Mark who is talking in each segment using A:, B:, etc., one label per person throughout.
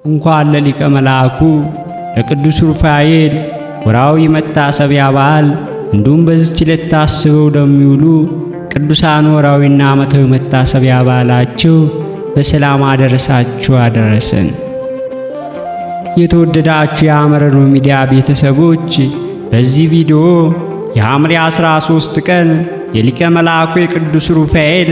A: እንኳን ለሊቀ መላእኩ ለቅዱስ ሩፋኤል ወርኃዊ መታሰቢያ በዓል እንዲሁም በዚህች ዕለት ታስበው ለሚውሉ ቅዱሳን ወርኃዊና ዓመታዊ መታሰቢያ በዓላቸው በሰላም አደረሳችሁ አደረሰን። የተወደዳችሁ የሐመረኖ ሚዲያ ቤተሰቦች በዚህ ቪዲዮ የሐምሌ 13 ቀን የሊቀ መላእኩ የቅዱስ ሩፋኤል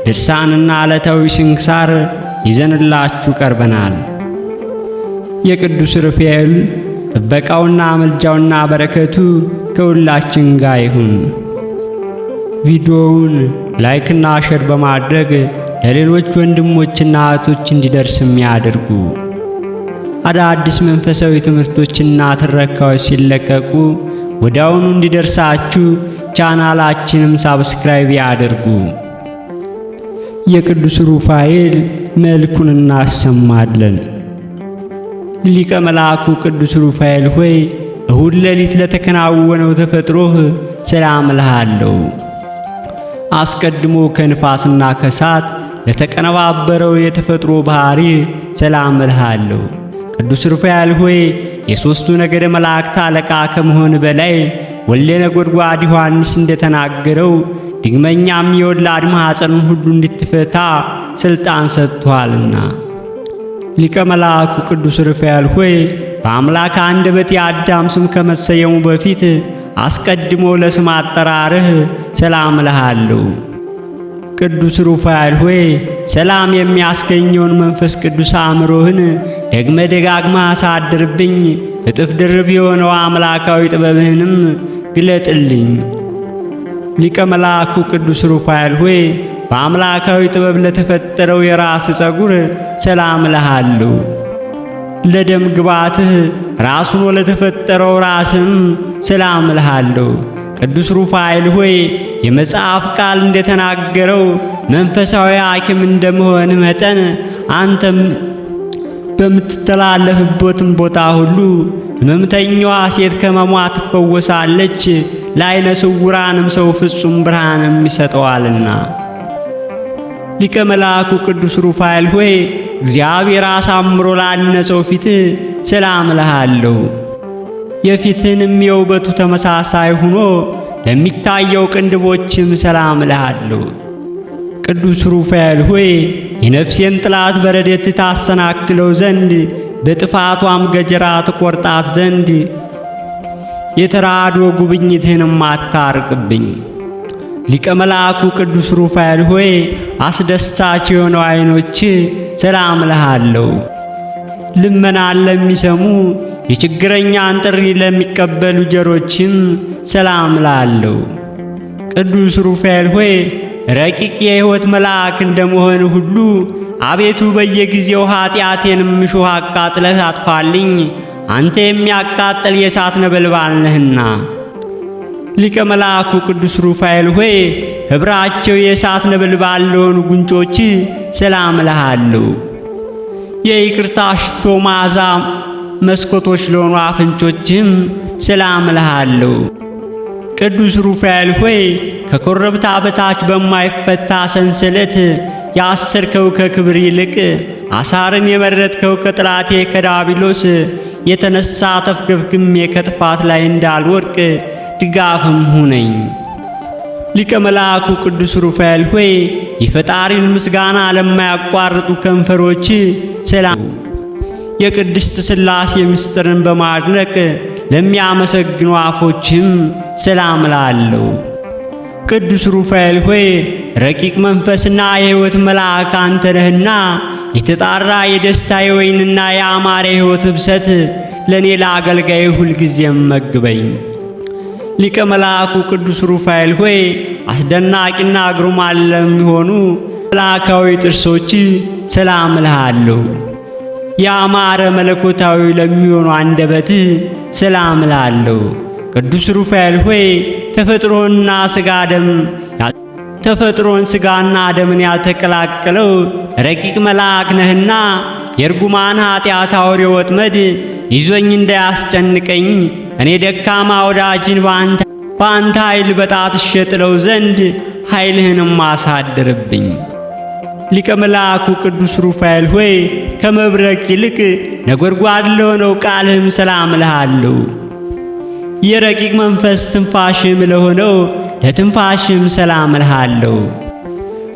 A: ድርሳንና ዕለታዊ ስንክሳር ይዘንላችሁ ቀርበናል። የቅዱስ ሩፋኤል ጥበቃውና ምልጃውና በረከቱ ከሁላችን ጋር ይሁን። ቪዲዮውን ላይክና ሼር በማድረግ ለሌሎች ወንድሞችና እህቶች እንዲደርስም ያድርጉ። አዳዲስ መንፈሳዊ ትምህርቶችና ትረካዎች ሲለቀቁ ወዲያውኑ እንዲደርሳችሁ ቻናላችንም ሳብስክራይብ ያድርጉ። የቅዱስ ሩፋኤል መልኩን እናሰማለን። ሊቀ መላእኩ ቅዱስ ሩፋኤል ሆይ እሁድ ሌሊት ለተከናወነው ተፈጥሮህ ሰላም እልሃለሁ። አስቀድሞ ከንፋስና ከእሳት ለተቀነባበረው የተፈጥሮ ባህሪ ሰላም እልሃለሁ። ቅዱስ ሩፋኤል ሆይ የሦስቱ ነገደ መላእክት አለቃ ከመሆን በላይ ወልደ ነጎድጓድ ዮሐንስ እንደተናገረው ድግመኛም የወላድ ማኅፀኑን ሁሉ እንድትፈታ ሥልጣን ሰጥቶአልና። ሊቀ መላእኩ ቅዱስ ሩፋኤል ሆይ በአምላክ አንደበት የአዳም ስም ከመሰየሙ በፊት አስቀድሞ ለስም አጠራርህ ሰላም እልሃለሁ። ቅዱስ ሩፋኤል ሆይ ሰላም የሚያስገኘውን መንፈስ ቅዱስ አእምሮህን ደግመ ደጋግማ አሳድርብኝ፣ እጥፍ ድርብ የሆነው አምላካዊ ጥበብህንም ግለጥልኝ። ሊቀ መላእኩ ቅዱስ ሩፋኤል ሆይ በአምላካዊ ጥበብ ለተፈጠረው የራስ ፀጉር ሰላም እልሃለሁ። ለደም ግባትህ ራሱን ለተፈጠረው ራስም ሰላም እልሃለሁ። ቅዱስ ሩፋኤል ሆይ የመጽሐፍ ቃል እንደተናገረው መንፈሳዊ ሐኪም እንደመሆን መጠን አንተም በምትተላለፍበትም ቦታ ሁሉ ሕመምተኛዋ ሴት ከሕመሟ ትፈወሳለች፣ ለዓይነ ስውራንም ሰው ፍጹም ብርሃንም ይሰጠዋልና። ሊቀ መላእኩ ቅዱስ ሩፋኤል ሆይ እግዚአብሔር አሳምሮ ላነጸው ፊትህ ሰላም እልሃለሁ። የፊትህንም የውበቱ ተመሳሳይ ሆኖ ለሚታየው ቅንድቦችም ሰላም እልሃለሁ። ቅዱስ ሩፋኤል ሆይ የነፍሴን ጥላት በረድኤት ታሰናክለው ዘንድ በጥፋቷም ገጀራ ትቆርጣት ዘንድ የተራድኦ ጉብኝትህንም አታርቅብኝ። ሊቀ መላእኩ ቅዱስ ሩፋኤል ሆይ አስደሳች የሆነው ዓይኖች ሰላም እልሃለሁ። ልመናን ለሚሰሙ የችግረኛን ጥሪ ለሚቀበሉ ጆሮችም ሰላም እልሃለሁ። ቅዱስ ሩፋኤል ሆይ ረቂቅ የሕይወት መልአክ እንደመሆን ሁሉ አቤቱ በየጊዜው ኃጢአቴንም እሾህ አቃጥለህ አጥፋልኝ፣ አንተ የሚያቃጥል የእሳት ነበልባል ነህና። ሊቀ መላእኩ ቅዱስ ሩፋኤል ሆይ ኅብራቸው የእሳት ነበልባል ለሆኑ ጉንጮች ሰላም እልሃለሁ። የይቅርታ ሽቶ መዓዛ መስኮቶች ለሆኑ አፍንጮችም ሰላም እልሃለሁ። ቅዱስ ሩፋኤል ሆይ ከኮረብታ በታች በማይፈታ ሰንሰለት ያሰርከው ከክብር ይልቅ አሳርን የመረጥከው ከጠላቴ ከዲያብሎስ የተነሳ ተፍገምግሜ ከጥፋት ላይ እንዳልወድቅ ድጋፍም ሁነኝ። ሊቀ መላእኩ ቅዱስ ሩፋኤል ሆይ የፈጣሪን ምስጋና ለማያቋርጡ ከንፈሮች ሰላም፣ የቅድስት ሥላሴ ምስጢርን በማድነቅ ለሚያመሰግኑ አፎችም ሰላም እላለሁ። ቅዱስ ሩፋኤል ሆይ ረቂቅ መንፈስና የሕይወት መልአክ አንተ ነህና የተጣራ የደስታ የወይንና የአማረ ሕይወት ህብሰት ለእኔ ለአገልጋይ ሁልጊዜም መግበኝ። ሊቀ መላእኩ ቅዱስ ሩፋኤል ሆይ አስደናቂና ግሩማን ለሚሆኑ መልአካዊ ጥርሶች ሰላም እልሃለሁ። ያማረ መለኮታዊ ለሚሆኑ አንደበት ሰላም እላለሁ። ቅዱስ ሩፋኤል ሆይ ተፈጥሮን ሥጋና ደምን ያልተቀላቀለው ረቂቅ መልአክ ነህና የርጉማን ኃጢአት አውሬ ወጥመድ ይዞኝ እንዳያስጨንቀኝ እኔ ደካማ ወዳጅን በአንተ ኃይል በጣትሽ እጥለው ዘንድ ኃይልህንም አሳድርብኝ። ሊቀ መላእኩ ቅዱስ ሩፋኤል ሆይ ከመብረቅ ይልቅ ነጎድጓድ ለሆነው ቃልህም ሰላም እልሃለሁ። የረቂቅ መንፈስ ትንፋሽም ለሆነው ለትንፋሽም ሰላም እልሃለሁ።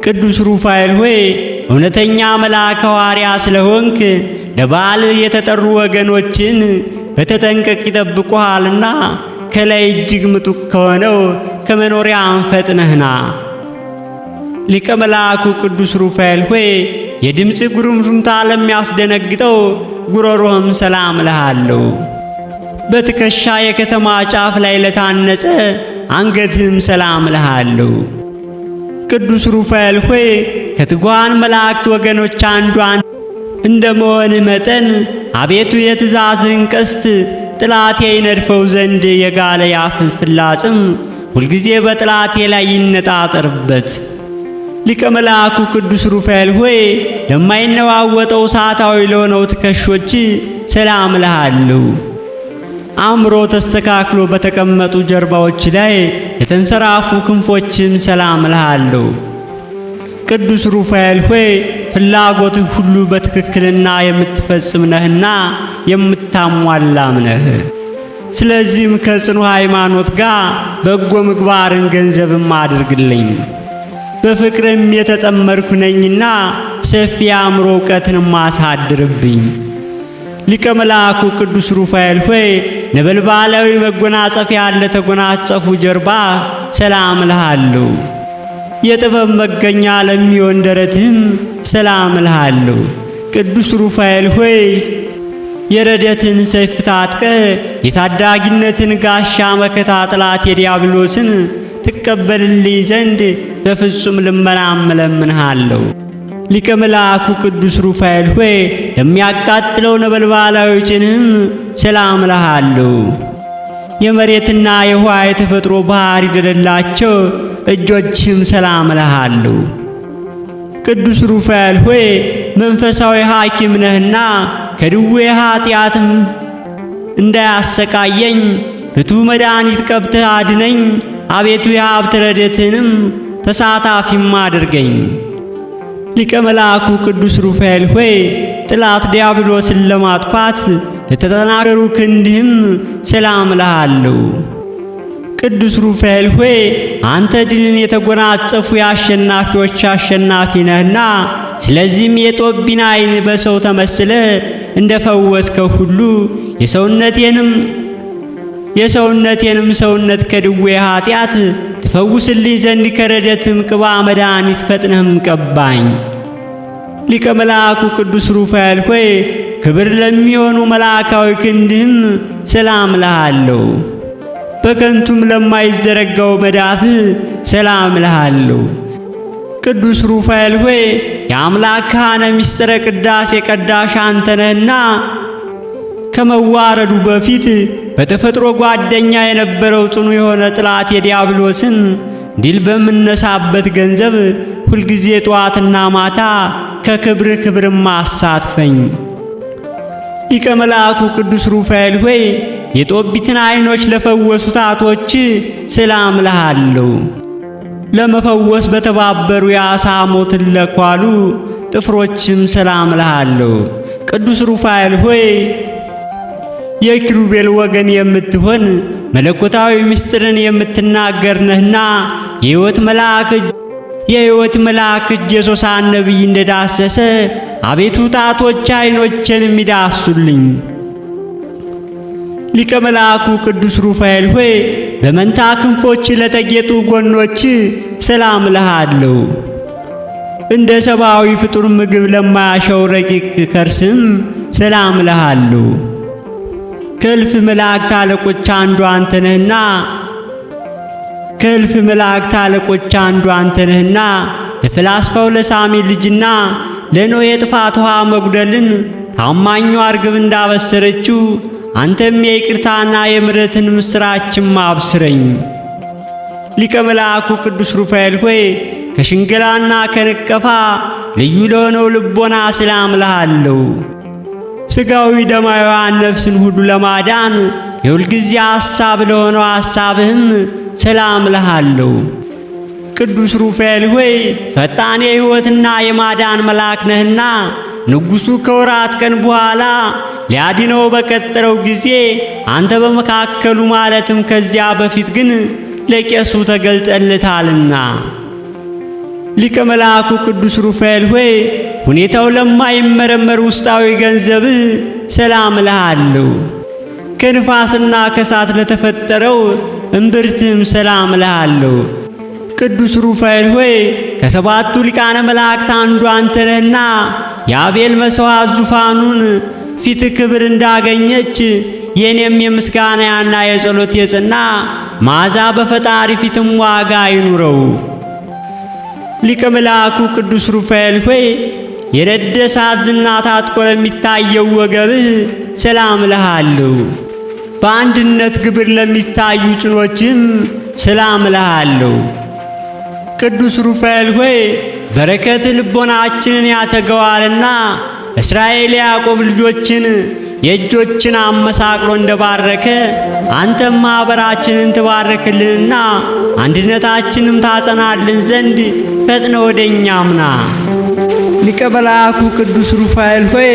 A: ቅዱስ ሩፋኤል ሆይ እውነተኛ መልአክ ሐዋርያ ስለሆንክ ለበዓል የተጠሩ ወገኖችን በተጠንቀቅ ይጠብቁሃልና ከላይ እጅግ ምጡቅ ከሆነው ከመኖሪያም ፈጥነህና። ሊቀ መልአኩ ቅዱስ ሩፋኤል ሆይ የድምፅ ጉርምርምታ ለሚያስደነግጠው ጉሮሮህም ሰላም እልሃለሁ። በትከሻ የከተማ ጫፍ ላይ ለታነጸ አንገትህም ሰላም እልሃለሁ። ቅዱስ ሩፋኤል ሆይ ከትጓን መላእክት ወገኖች አንዷን እንደመሆንህ መጠን አቤቱ የትእዛዝህን ቀስት ጥላቴ ይነድፈው ዘንድ የጋለ የአፍህ ፍላጽም ሁልጊዜ በጥላቴ ላይ ይነጣጠርበት። ሊቀ መልአኩ ቅዱስ ሩፋኤል ሆይ ለማይነዋወጠው እሳታዊ ለሆነው ትከሾች ሰላም እልሃለሁ። አእምሮ ተስተካክሎ በተቀመጡ ጀርባዎች ላይ የተንሰራፉ ክንፎችም ሰላም እልሃለሁ። ቅዱስ ሩፋኤል ሆይ ፍላጎትህ ሁሉ በትክክልና የምትፈጽም ነህና የምታሟላም ነህ። ስለዚህም ከጽኑ ሃይማኖት ጋር በጎ ምግባርን ገንዘብም አድርግልኝ። በፍቅርም የተጠመርኩ ነኝና ሰፊ አእምሮ ዕውቀትንም አሳድርብኝ። ሊቀ መልአኩ ቅዱስ ሩፋኤል ሆይ ነበልባላዊ መጎናጸፊያ ለተጎናጸፉ ጀርባ ሰላም እልሃለሁ። የጥበብ መገኛ ለሚሆን ደረትህም ሰላም እልሃለሁ። ቅዱስ ሩፋኤል ሆይ የረድኤትን ሰይፍ ታጥቀ የታዳጊነትን ጋሻ መከታ ጠላት የዲያብሎስን ትቀበልልኝ ዘንድ በፍጹም ልመናም እለምንሃለሁ። ሊቀ መልአኩ ቅዱስ ሩፋኤል ሆይ ለሚያቃጥለው ነበልባላዊ ጭንህም ሰላም እልሃለሁ። የመሬትና የውኃ የተፈጥሮ ባህሪ ለሌላቸው እጆችህም ሰላም እልሃለሁ። ቅዱስ ሩፋኤል ሆይ መንፈሳዊ ሐኪም ነህና ከድዌ ኃጢአትም እንዳያሰቃየኝ ፍቱሕ መድኃኒት ቀብተህ አድነኝ። አቤቱ የሀብት ረድኤትህንም ተሳታፊም አድርገኝ። ሊቀ መልአኩ ቅዱስ ሩፋኤል ሆይ ጥላት ዲያብሎስን ለማጥፋት ለተጠናከሩ ክንድህም ሰላም እልሃለሁ። ቅዱስ ሩፋኤል ሆይ አንተ ድልን የተጎናጸፉ የአሸናፊዎች አሸናፊ ነህና፣ ስለዚህም የጦቢን ዓይን በሰው ተመስለ እንደፈወስከው ሁሉ የሰውነቴንም ሰውነት ከድዌ ኃጢአት ትፈውስልኝ ዘንድ ከረድኤትህም ቅባ መድኃኒት ፈጥነህም ቀባኝ። ሊቀ መልአኩ ቅዱስ ሩፋኤል ሆይ ክብር ለሚሆኑ መልአካዊ ክንድህም ሰላም እልሃለሁ። በከንቱም ለማይዘረጋው መዳፍህ ሰላም እልሃለሁ። ቅዱስ ሩፋኤል ሆይ የአምላክ ካህነ ምስጢረ ቅዳሴ ቀዳሽ አንተ ነህና ከመዋረዱ በፊት በተፈጥሮ ጓደኛ የነበረው ጽኑ የሆነ ጥላት የዲያብሎስን ድል በምነሳበት ገንዘብ ሁልጊዜ ጠዋትና ማታ ከክብርህ ክብርም አሳትፈኝ። ሊቀ መልአኩ ቅዱስ ሩፋኤል ሆይ የጦቢትን ዓይኖች ለፈወሱ ጣቶች ሰላም እልሃለሁ። ለመፈወስ በተባበሩ የዓሣ ሞትን ለኳሉ ጥፍሮችም ሰላም እልሃለሁ። ቅዱስ ሩፋኤል ሆይ የኪሩቤል ወገን የምትሆን መለኮታዊ ምስጢርን የምትናገር ነህና የሕይወት መልአክ እጅ የሶሳን ነቢይ እንደዳሰሰ አቤቱ ጣቶች ዓይኖቼን የሚዳሱልኝ። ሊቀ መልአኩ ቅዱስ ሩፋኤል ሆይ በመንታ ክንፎች ለተጌጡ ጎኖች ሰላም እልሃለሁ። እንደ ሰብአዊ ፍጡር ምግብ ለማያሸው ረቂቅ ከርስም ሰላም እልሃለሁ። ከእልፍ መላእክት አለቆች አንዱ አንተ ነህና ለፈላስፋው ለሳሚ ልጅና ለኖኅ የጥፋት ውሃ መጉደልን ታማኙ አርግብ እንዳበሰረችው አንተም የይቅርታና የምሕረትን ምስራችም አብስረኝ። ሊቀ መልአኩ ቅዱስ ሩፋኤል ሆይ ከሽንገላና ከንቀፋ ልዩ ለሆነው ልቦና ሰላም እልሃለሁ። ሥጋዊ ደማዊዋን ነፍስን ሁሉ ለማዳን የሁልጊዜ ሐሳብ ለሆነው ሐሳብህም ሰላም እልሃለሁ። ቅዱስ ሩፋኤል ሆይ ፈጣን የሕይወትና የማዳን መልአክ ነህና ንጉሡ ከወራት ቀን በኋላ ሊያድነው በቀጠረው ጊዜ አንተ በመካከሉ ማለትም ከዚያ በፊት ግን ለቄሱ ተገልጠልታልና። ሊቀ መልአኩ ቅዱስ ሩፋኤል ሆይ ሁኔታው ለማይመረመር ውስጣዊ ገንዘብህ ሰላም እልሃለሁ። ከንፋስና ከእሳት ለተፈጠረው እምብርትህም ሰላም እልሃለሁ። ቅዱስ ሩፋኤል ሆይ ከሰባቱ ሊቃነ መላእክት አንዱ አንተ ነህና የአቤል መሥዋዕት ዙፋኑን ፊት ክብር እንዳገኘች የኔም የምስጋናና የጸሎት የጽና መዓዛ በፈጣሪ ፊትም ዋጋ አይኑረው። ሊቀ መልአኩ ቅዱስ ሩፋኤል ሆይ የነደደ እሳት ዝና ታጥቆ ለሚታየው ወገብህ ሰላም እልሃለሁ። በአንድነት ግብር ለሚታዩ ጭኖችም ሰላም እልሃለሁ። ቅዱስ ሩፋኤል ሆይ በረከት ልቦናችንን ያተገዋልና እስራኤል ያዕቆብ ልጆችን የእጆችን አመሳቅሎ እንደባረከ አንተም ማኅበራችንን ትባርክልንና አንድነታችንም ታጸናልን ዘንድ ፈጥነ ወደኛም ና። ሊቀ መልአኩ ቅዱስ ሩፋኤል ሆይ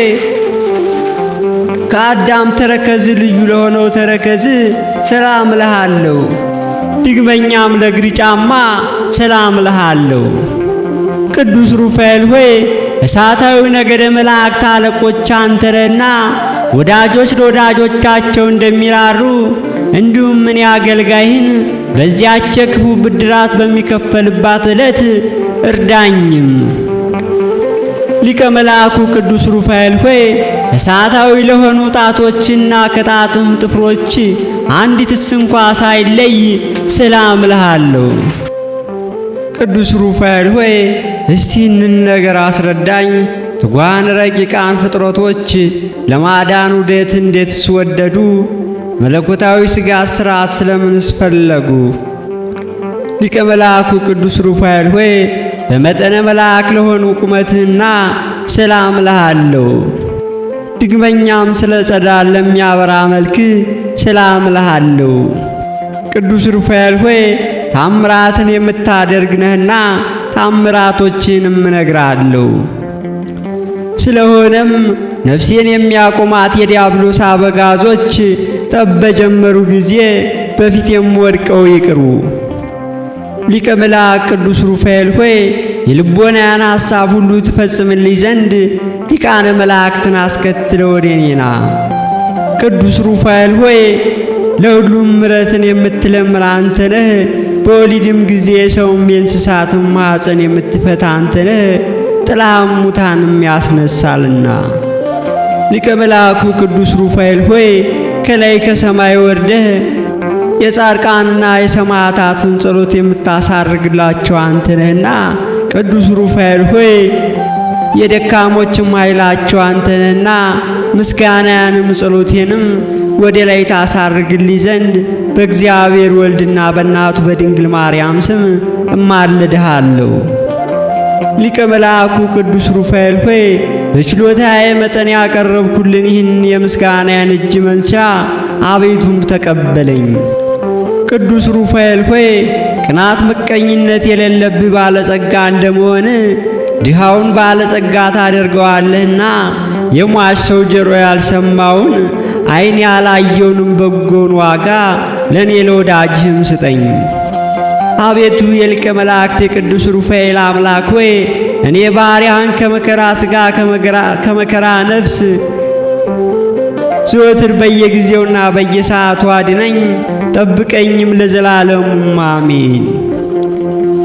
A: ከአዳም ተረከዝ ልዩ ለሆነው ተረከዝ ሰላም እልሃለሁ። ድግመኛም ለእግር ጫማ ሰላም እልሃለሁ። ቅዱስ ሩፋኤል ሆይ እሳታዊ ነገደ መላእክት አለቆች አንተ ነህና ወዳጆች ለወዳጆቻቸው እንደሚራሩ እንዲሁም እኔ አገልጋይህን በዚያች ክፉ ብድራት በሚከፈልባት ዕለት እርዳኝም። ሊቀ መልአኩ ቅዱስ ሩፋኤል ሆይ እሳታዊ ለሆኑ ጣቶችና ከጣትም ጥፍሮች አንዲትስ እንኳ ሳይለይ ሰላም እልሃለሁ። ቅዱስ ሩፋኤል ሆይ እስቲ ይህንን ነገር አስረዳኝ። ትጓን ረቂቃን ፍጥረቶች ለማዳን ውዴት እንዴት ስወደዱ? መለኮታዊ ሥጋ ሥርዓት ስለምንስ ፈለጉ? ሊቀ መልአኩ ቅዱስ ሩፋኤል ሆይ በመጠነ መልአክ ለሆኑ ቁመትህና ሰላም እልሃለሁ። ድግመኛም ስለ ጸዳል ለሚያበራ መልክ ሰላም እልሃለሁ። ቅዱስ ሩፋኤል ሆይ ታምራትን የምታደርግ ነህና ታምራቶችንም እነግራለሁ። ስለሆነም ነፍሴን የሚያቆማት የዲያብሎስ አበጋዞች ጠብ በጀመሩ ጊዜ በፊቴም ወድቀው ይቅሩ። ሊቀ መልአክ ቅዱስ ሩፋኤል ሆይ የልቦናያን ሐሳብ ሁሉ ትፈጽምልኝ ዘንድ ሊቃነ መላእክትን አስከትለ ወደ እኔ ና። ቅዱስ ሩፋኤል ሆይ ለሁሉም ምሕረትን የምትለምር አንተ ነህ። በወሊድም ጊዜ የሰውም የእንስሳትም ማኅፀን የምትፈታ አንተ ነህ። ጥላህም ሙታንም ያስነሳልና። ሊቀ መልአኩ ቅዱስ ሩፋኤል ሆይ ከላይ ከሰማይ ወርደህ የጻድቃንና የሰማዕታትን ጸሎት የምታሳርግላቸው አንተ ነህና ቅዱስ ሩፋኤል ሆይ የደካሞችም ኃይላቸው አንተ ነህና ምስጋናያንም ጸሎቴንም ወደ ላይ ታሳርግልኝ ዘንድ በእግዚአብሔር ወልድና በእናቱ በድንግል ማርያም ስም እማልድሃለሁ። ሊቀ መልአኩ ቅዱስ ሩፋኤል ሆይ በችሎታዬ መጠን ያቀረብኩልን ይህን የምስጋናያን እጅ መንሻ አቤቱም ተቀበለኝ። ቅዱስ ሩፋኤል ሆይ ቅናት፣ ምቀኝነት የሌለብህ ባለጸጋ እንደመሆን ድሃውን ባለጸጋ ታደርገዋለህና የሟች ሰው ጆሮ ያልሰማውን ዓይን ያላየውንም በጎን ዋጋ ለእኔ ለወዳጅህም ስጠኝ። አቤቱ የሊቀ መላእክት የቅዱስ ሩፋኤል አምላክ ሆይ እኔ ባሪያህን ከመከራ ሥጋ ከመከራ ነፍስ ዘወትር በየጊዜውና በየሰዓቱ አድነኝ፣ ጠብቀኝም ለዘላለሙ አሜን።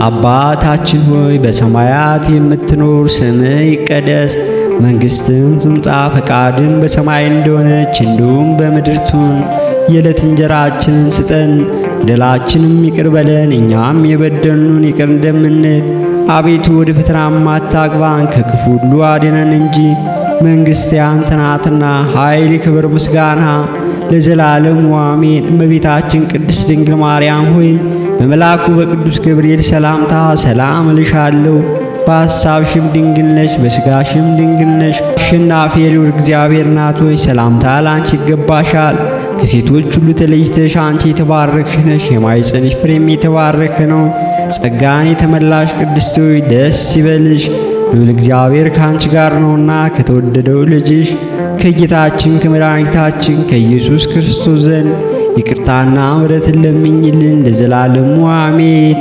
A: አባታችን ሆይ በሰማያት የምትኖር፣ ስምህ ይቀደስ፣ መንግሥትህም ትምጣ፣ ፈቃድህም በሰማይ እንደሆነች እንዲሁም በምድር ትሁን። የዕለት እንጀራችንን ስጠን፣ በደላችንም ይቅር በለን እኛም የበደሉንን ይቅር እንደምንል። አቤቱ ወደ ፈተናም አታግባን፣ ከክፉ ሁሉ አድነን እንጂ መንግሥት ያንተ ናትና፣ ኃይል፣ ክብር፣ ምስጋና ለዘላለሙ አሜን። እመቤታችን ቅድስት ድንግል ማርያም ሆይ በመልአኩ በቅዱስ ገብርኤል ሰላምታ ሰላም እልሻለሁ። በሐሳብሽም ድንግል ነሽ፣ በሥጋሽም ድንግል ነሽ። አሸናፊ የልዑል እግዚአብሔር እናት ሆይ ሰላምታ ላንቺ ይገባሻል። ከሴቶች ሁሉ ተለይተሽ አንቺ የተባረክሽ ነሽ፣ የማኅፀንሽ ፍሬም የተባረከ ነው። ጸጋን የተመላሽ ቅድስት ሆይ ደስ ይበልሽ፣ ልዑል እግዚአብሔር ከአንቺ ጋር ነውና ከተወደደው ልጅሽ ከጌታችን ከመድኃኒታችን ከኢየሱስ ክርስቶስ ዘንድ ይቅርታና ምሕረትን ለምኝልን ለዘላለሙ አሜን።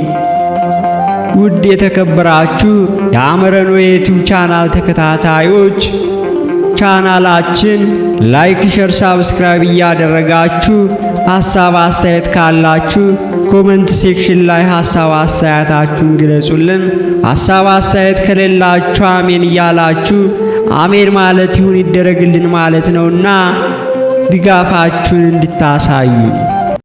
A: ውድ የተከበራችሁ የሐመረ ኖኅ የዩቲዩብ ቻናል ተከታታዮች ቻናላችን ላይክ፣ ሼር፣ ሳብስክራይብ እያደረጋችሁ ሐሳብ አስተያየት ካላችሁ ኮሜንት ሴክሽን ላይ ሐሳብ አስተያየታችሁን ግለጹልን። ሐሳብ አስተያየት ከሌላችሁ አሜን እያላችሁ አሜን ማለት ይሁን ይደረግልን ማለት ነውና ድጋፋችሁን እንድታሳዩ